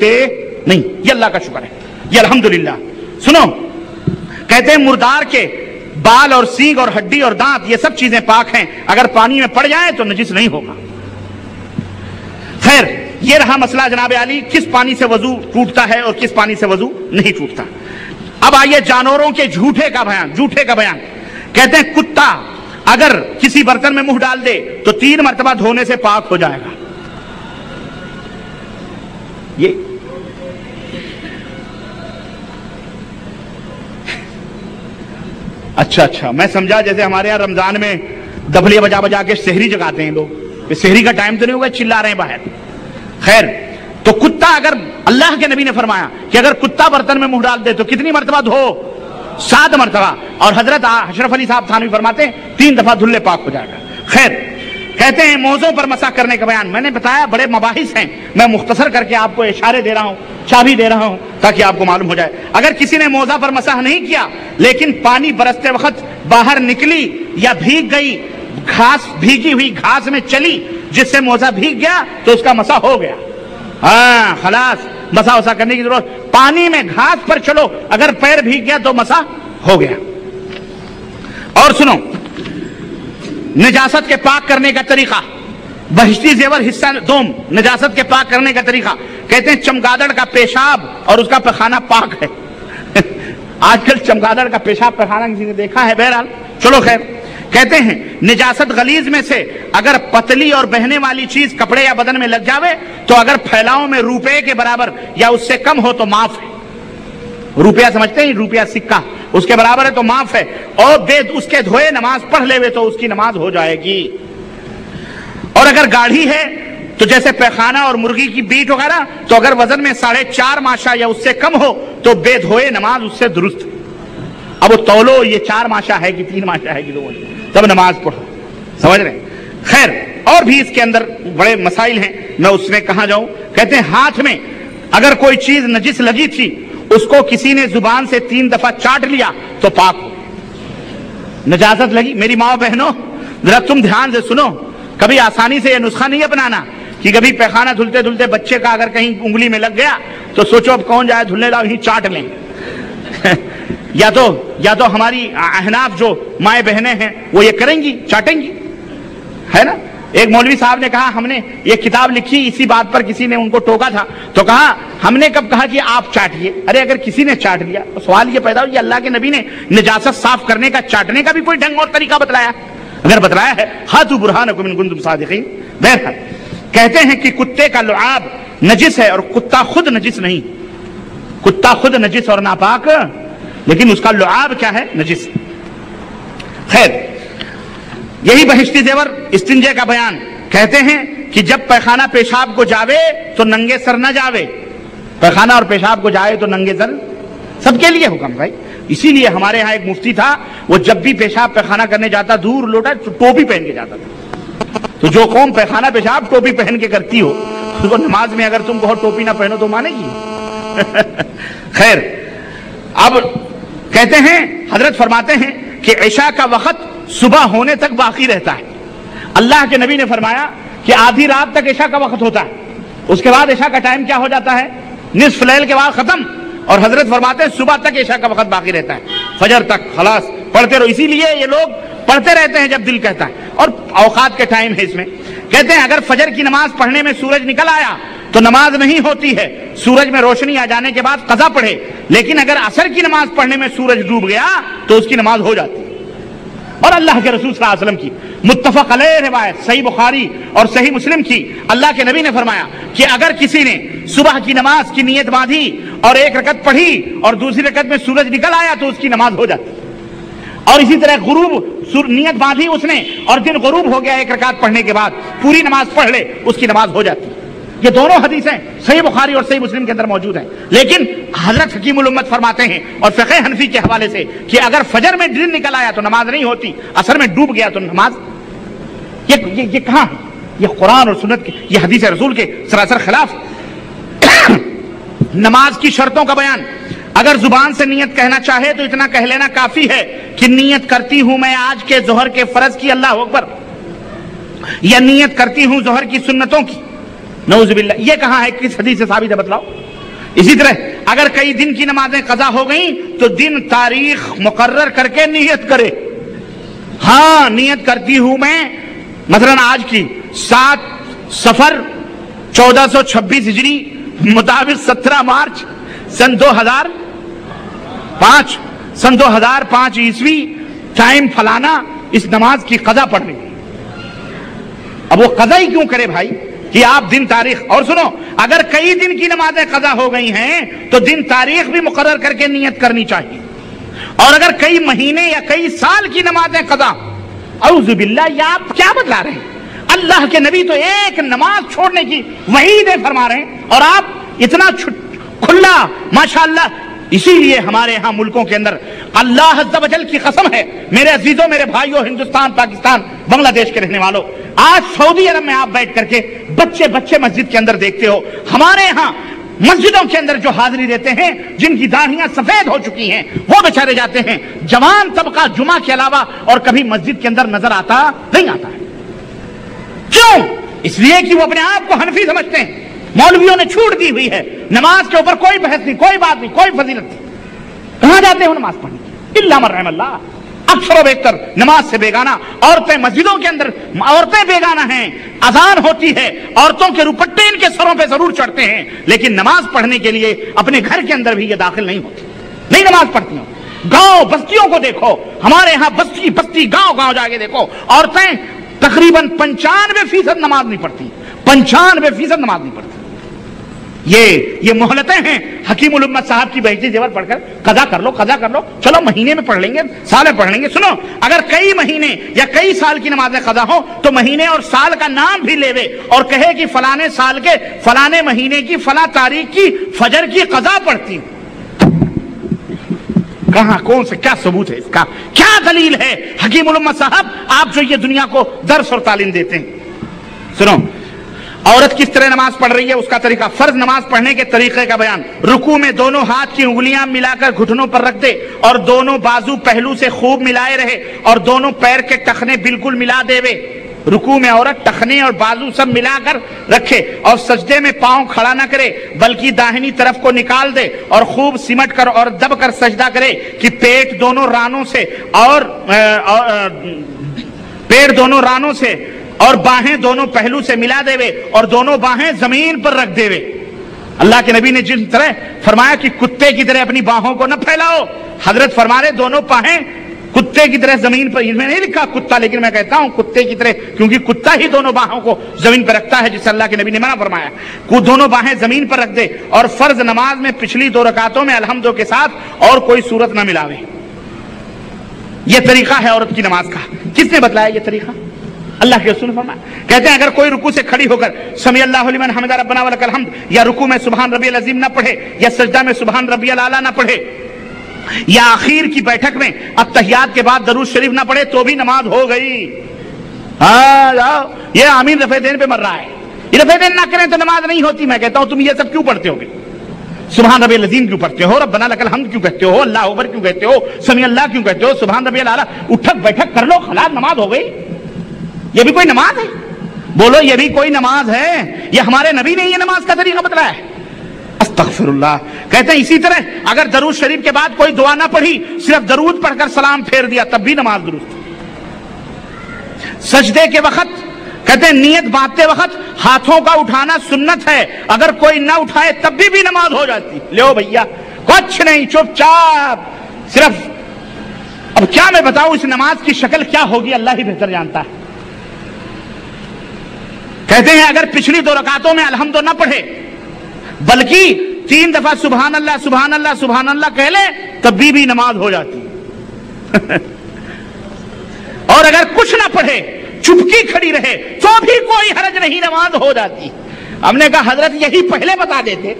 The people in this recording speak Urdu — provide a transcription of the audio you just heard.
سکتے نہیں. یہ اللہ کا شکر ہے, یہ الحمدللہ. سنو, کہتے ہیں مردار کے بال اور سینگ اور ہڈی اور دانت یہ سب چیزیں پاک ہیں, اگر پانی میں پڑ جائیں تو نجس نہیں ہوگا. خیر, یہ رہا مسئلہ جناب عالی, کس پانی سے وضو ٹوٹتا ہے اور کس پانی سے وضو نہیں ٹوٹتا. اب آئیے جانوروں کے جھوٹے کا بیان. کہتے ہیں کتا اگر کسی برتن میں منہ ڈال دے تو 3 مرتبہ دھونے سے پاک ہو جائے گا. یہ اچھا, میں سمجھا جیسے ہمارے یہاں رمضان میں دبلیاں بجا بجا کے سحری جگاتے ہیں لوگ, سحری کا ٹائم تو نہیں ہوگا, چلا رہے ہیں باہر. خیر, تو کتا اگر اللہ کے نبی نے فرمایا کہ اگر کتا برتن میں منہ ڈال دے تو کتنی مرتبہ دھو؟ 7 مرتبہ. اور حضرت اشرف علی صاحب تھانوی فرماتے ہیں 3 دفعہ دھلے پاک ہو جائے گا. خیر, کہتے ہیں موزوں پر مسح کرنے کا بیان. میں نے بتایا بڑے مباحث ہیں, میں مختصر کر کے آپ کو اشارے دے رہا ہوں, چابی دے رہا ہوں تاکہ آپ کو معلوم ہو جائے. اگر کسی نے موزہ پر مسح نہیں کیا لیکن پانی برستے وقت باہر نکلی یا بھیگ گئی, گھاس بھیگی ہوئی گھاس میں چلی جس سے موزہ بھیگ گیا تو اس کا مسح ہو گیا. ہاں خلاص, مسح وسا کرنے کی ضرورت. پانی میں گھاس پر چلو, اگر پیر بھیگ گیا تو مسح ہو گیا. اور سنو, نجاست کے پاک کرنے کا طریقہ, بہشتی زیور حصہ دوم, نجاست کے پاک کرنے کا طریقہ. کہتے ہیں چمگادڑ کا پیشاب اور اس کا پیخانہ پاک ہے. آج کل چمگادڑ کا پیشاب پیخانہ کسی نے دیکھا ہے؟ بہرحال چلو خیر. کہتے ہیں نجاست غلیظ میں سے اگر پتلی اور بہنے والی چیز کپڑے یا بدن میں لگ جاوے تو اگر پھیلاؤ میں روپے کے برابر یا اس سے کم ہو تو معاف ہے. روپیہ سمجھتے ہیں, روپیہ سکہ, اس کے برابر ہے تو معاف ہے. اور بے اس کے دھوئے نماز پڑھ لے تو اس کی نماز ہو جائے گی. اور اگر گاڑھی ہے تو جیسے پیخانہ اور مرغی کی بیٹ وغیرہ, تو اگر وزن میں 4.5 ماشا یا اس سے کم ہو تو بے دھوئے نماز اس سے درست ہے. اب وہ تولو, یہ 4 ماشا ہے کہ 3 ماشا ہے کہ 2 ماشا, تب نماز پڑھو. سمجھ رہے ہیں؟ خیر, اور بھی اس کے اندر بڑے مسائل ہیں, میں اس میں کہاں جاؤں. کہتے ہیں ہاتھ میں اگر کوئی چیز نجس لگی تھی, اس کو کسی نے زبان سے 3 دفعہ چاٹ لیا تو پاک ہو. نجاست لگی, میری ماں بہنوں ذرا تم دھیان سے سنو, کبھی آسانی سے یہ نسخہ نہیں اپنانا کہ کبھی پیخانہ دھلتے دھلتے بچے کا اگر کہیں انگلی میں لگ گیا تو سوچو اب کون جائے دھلنے لاؤ, یہیں چاٹ لیں. یا تو ہماری احناف جو مائیں بہنیں ہیں وہ یہ کریں گی, چاٹیں گی, ہے نا. ایک مولوی صاحب نے کہا ہم نے یہ کتاب لکھی اسی بات پر, کسی نے ان کو ٹوکا تھا تو کہا ہم نے کب کہا کہ آپ چاٹیے. ارے اگر کسی نے چاٹ لیا تو سوال یہ پیدا ہو کہ اللہ کے نبی نے نجاست صاف کرنے کا, چاٹنے کا بھی کوئی ڈھنگ اور طریقہ بتلایا؟ اگر بتلایا ہے ہاتھو برہانکم ان کنتم صادقین. بہرحال کہتے ہیں کہ کتے کا لعاب نجس ہے اور کتا خود نجس نہیں. کتا خود نجس اور ناپاک, لیکن اس کا لعاب کیا ہے؟ نجس. خیر, یہی بہشتی زیور استنجے کا بیان. کہتے ہیں کہ جب پیخانہ پیشاب کو جاوے تو ننگے سر نہ جاوے. پیخانہ اور پیشاب کو جائے تو ننگے سر, سب کے لیے حکم بھائی. اسی لیے ہمارے ہاں ایک مفتی تھا, وہ جب بھی پیشاب پیخانہ کرنے جاتا دور لوٹا تو ٹوپی پہن کے جاتا تھا. تو جو قوم پیخانہ پیشاب ٹوپی پہن کے کرتی ہو, تو نماز میں اگر تم کہو ٹوپی نہ پہنو تو مانے گی؟ خیر, اب کہتے ہیں حضرت فرماتے ہیں کہ عشاء کا وقت صبح ہونے تک باقی رہتا ہے. اللہ کے نبی نے فرمایا کہ آدھی رات تک عشاء کا وقت ہوتا ہے, اس کے بعد عشاء کا ٹائم کیا ہو جاتا ہے؟ نصف لیل کے بعد ختم. اور حضرت فرماتے ہیں صبح تک عشاء کا وقت باقی رہتا ہے, فجر تک. خلاص پڑھتے رہو. اسی لیے یہ لوگ پڑھتے رہتے ہیں جب دل کہتا ہے, اور اوقات کے ٹائم ہے اس میں. کہتے ہیں اگر فجر کی نماز پڑھنے میں سورج نکل آیا تو نماز نہیں ہوتی ہے, سورج میں روشنی آ جانے کے بعد قضا پڑھے. لیکن اگر عصر کی نماز پڑھنے میں سورج ڈوب گیا تو اس کی نماز ہو جاتی. اور اللہ کے رسول صلی اللہ علیہ وسلم کی متفق علیہ روایت صحیح بخاری اور صحیح مسلم کی, اللہ کے نبی نے فرمایا کہ اگر کسی نے صبح کی نماز کی نیت باندھی اور 1 رکعت پڑھی اور دوسری رکعت میں سورج نکل آیا تو اس کی نماز ہو جاتی. اور اسی طرح غروب نیت باندھی اس نے اور دن غروب ہو گیا 1 رکعت پڑھنے کے بعد, پوری نماز پڑھ لے, اس کی نماز ہو جاتی. یہ دونوں حدیثیں صحیح بخاری اور صحیح مسلم کے اندر موجود ہیں. لیکن حضرت حکیم الامت فرماتے ہیں اور فقہ حنفی کے حوالے سے کہ اگر فجر میں دن نکل آیا تو نماز نہیں ہوتی, عصر میں ڈوب گیا تو نماز. یہ کہاں ہے؟ یہ قرآن اور سنت کے, یہ حدیث رسول کے سراسر خلاف. نماز کی شرطوں کا بیان. اگر زبان سے نیت کہنا چاہے تو اتنا کہہ لینا کافی ہے کہ نیت کرتی ہوں میں آج کے ظہر کے فرض کی, اللہ اکبر, یا نیت کرتی ہوں ظہر کی سنتوں کی. نعوذ باللہ. یہ کہاں ہے, کس حدیث سے ثابت ہے بتلاؤ؟ اسی طرح اگر کئی دن کی نمازیں قضا ہو گئیں تو دن تاریخ مقرر کر کے نیت کرے. ہاں نیت کرتی ہوں میں مثلا آج کی 7 صفر 1426 ہجری مطابق 17 مارچ سن 2005 عیسوی ٹائم فلانا اس نماز کی قضا پڑھ رہی. اب وہ قضا ہی کیوں کرے بھائی کہ آپ دن تاریخ. اور سنو اگر کئی دن کی نمازیں قضا ہو گئی ہیں تو دن تاریخ بھی مقرر کر کے نیت کرنی چاہیے. اور اگر کئی مہینے یا کئی سال کی نمازیں قضا، اعوذ باللہ، یہ آپ کیا بتلا رہے ہیں؟ اللہ کے نبی تو ایک نماز چھوڑنے کی وعیدیں فرما رہے ہیں اور آپ اتنا کھلا ماشاءاللہ. اسی لیے ہمارے ہاں ملکوں کے اندر اللہ عز و جل کی قسم ہے میرے عزیزوں، میرے بھائیوں، ہندوستان، پاکستان، بنگلہ دیش کے رہنے والوں، آج سعودی عرب میں آپ بیٹھ کر کے بچے مسجد کے اندر دیکھتے ہو. ہمارے ہاں مسجدوں کے اندر جو حاضری دیتے ہیں جن کی داڑھیاں سفید ہو چکی ہیں وہ بیچارے جاتے ہیں. جوان طبقہ جمعہ کے علاوہ اور کبھی مسجد کے اندر نظر آتا نہیں آتا ہے. کیوں؟ اس لیے کہ وہ اپنے آپ کو حنفی سمجھتے ہیں. مولویوں نے چھوٹ دی ہوئی ہے، نماز کے اوپر کوئی بحث نہیں، کوئی بات نہیں، کوئی فضیلت نہیں. کہاں جاتے ہو نماز پڑھنے؟ الا من رحم اللہ. اکثر و بیشتر نماز سے بیگانہ عورتیں مسجدوں کے اندر، عورتیں بیگانہ ہیں. اذان ہوتی ہے، عورتوں کے روپٹے ان کے سروں پہ ضرور چڑھتے ہیں، لیکن نماز پڑھنے کے لیے اپنے گھر کے اندر بھی یہ داخل نہیں ہوتی، نہیں نماز پڑھتی ہوں. گاؤں بستیوں کو دیکھو، ہمارے ہاں بستی گاؤں جا کے دیکھو، عورتیں تقریباً 95% نماز نہیں پڑھتی، 95% نماز نہیں پڑھتی. یہ مہلتیں ہیں. حکیم الامت صاحب کی بہجتی زیور پڑھ کر قضا کر لو، چلو مہینے میں پڑھ لیں گے، سال میں پڑھ لیں گے. سنو اگر کئی مہینے یا کئی سال کی نمازیں قضا ہو تو مہینے اور سال کا نام بھی لے اور کہے کہ فلانے سال کے فلانے مہینے کی فلاں تاریخ کی فجر کی قضا پڑھتی ہوں. کہاں، کون سے، کیا ثبوت ہے اس کا؟ کیا دلیل ہے؟ حکیم الامت صاحب آپ جو یہ دنیا کو درس اور تعلیم دیتے ہیں. سنو عورت کس طرح نماز پڑھ رہی ہے، اس کا طریقہ. فرض نماز پڑھنے کے طریقے کا بیان. رکوع میں دونوں ہاتھ کی انگلیاں ملا کر گھٹنوں پر رکھ دے اور دونوں بازو پہلو سے خوب ملائے رہے اور دونوں پیر کے ٹخنے بالکل ملا دے وے. رکوع میں عورت ٹخنے اور بازو سب ملا کر رکھے اور سجدے میں پاؤں کھڑا نہ کرے بلکہ داہنی طرف کو نکال دے اور خوب سمٹ کر اور دب کر سجدہ کرے کہ پیٹ دونوں رانوں سے اور باہیں دونوں پہلو سے ملا دے وے اور دونوں باہیں زمین پر رکھ دے وے. اللہ کے نبی نے جس طرح فرمایا کہ کتے کی طرح اپنی باہوں کو نہ پھیلاؤ، حضرت فرما رہے دونوں باہیں کتے کی طرح زمین پر. میں نہیں لکھا کتا، لیکن میں کہتا ہوں کتے کی طرح، کیونکہ کتا ہی دونوں باہوں کو زمین پر رکھتا ہے، جسے اللہ کے نبی نے منع فرمایا. دونوں باہیں زمین پر رکھ دے اور فرض نماز میں پچھلی 2 رکعتوں میں الحمدو کے ساتھ اور کوئی صورت نہ ملاوے. یہ طریقہ ہے عورت کی نماز کا. کس نے بتلایا یہ طریقہ؟ اللہ کے رسول نے فرمایا. کہتے ہیں اگر کوئی رکوع سے کھڑی ہو کر سمی اللہ لمن حمدہ ربنا ولک الحمد یا رکوع میں سبحان ربی العظیم نہ پڑھے یا سجدہ میں سبحان ربی الاعلیٰ نہ پڑھے یا آخر کی بیٹھک میں التحیات کے بعد درود شریف نہ پڑھے تو بھی نماز ہو گئی. یہ آمین رفع دین پہ مر رہا ہے. یہ رفع دین نہ کریں تو نماز نہیں ہوتی. میں کہتا ہوں تم یہ سب کیوں پڑھتے ہوگے؟ سبحان ربی العظیم کیوں پڑھتے ہو؟ ربنا لک الحمد کیوں کہتے ہو؟ اللہ اکبر کیوں کہتے ہو؟ سمی اللہ کیوں کہتے ہو؟ سبحان ربی الاعلیٰ. اٹھک بیٹھک کر لو، خلاص نماز ہو گئی. یہ بھی کوئی نماز ہے؟ بولو یہ بھی کوئی نماز ہے؟ یہ ہمارے نبی نے یہ نماز کا طریقہ بتلایا ہے. استغفر اللہ. کہتے ہیں اسی طرح اگر درود شریف کے بعد کوئی دعا نہ پڑھی، صرف درود پڑھ کر سلام پھیر دیا، تب بھی نماز درست. سجدے کے وقت کہتے ہیں نیت باندھتے وقت ہاتھوں کا اٹھانا سنت ہے، اگر کوئی نہ اٹھائے تب بھی نماز ہو جاتی. لو بھیا کچھ نہیں، چپ چاپ صرف. اب کیا میں بتاؤں اس نماز کی شکل کیا ہوگی، اللہ ہی بہتر جانتا ہے. کہتے ہیں اگر پچھلی 2 رکعتوں میں الحمد نہ پڑھے بلکہ 3 دفعہ سبحان اللہ سبحان اللہ سبحان اللہ کہہ لے تب بھی نماز ہو جاتی. اور اگر کچھ نہ پڑھے، چپکی کھڑی رہے تو بھی کوئی حرج نہیں، نماز ہو جاتی. ہم نے کہا حضرت یہی پہلے بتا دیتے